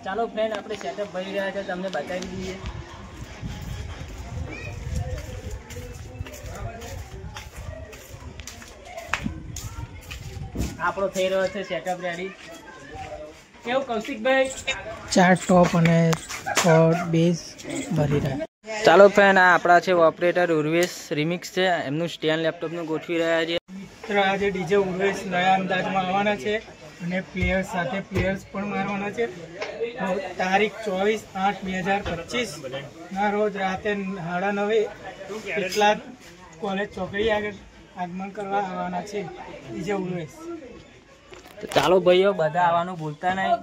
ચાલો ફ્રેન્ડ, આપણે સેટઅપ ભરી રહ્યા છે, તમને બતાવી દઈએ. આપણો થઈ રહ્યો છે સેટઅપ રેડી. કેવું કૌશિકભાઈ? 4 ટોપ અને 6 બેઝ ભરી રહ્યા. ચાલો ફ્રેન્ડ, આ આપણા છે ઓપરેટર ઉર્વેશ રિમિક્સ છે, એમનું સ્ટેન્ડ લેપટોપનું ગોઠવી રહ્યા છે. આજે ડીજે ઉર્વેશ નયા અંદાજમાં આવવાના છે અને પ્લેયર્સ સાથે પ્લેયર્સ પણ મારવાના છે. તારીખ 24/8/2025 ના રોજ રાતે 9:30 કેટલાક કોલેજ ચોકડી આગળ આગમન કરવા આવવાના છે ડીજે ઉર્વેશ. ચાલો ભાઈઓ, બધા આવવાનું ભૂલતા નહીં.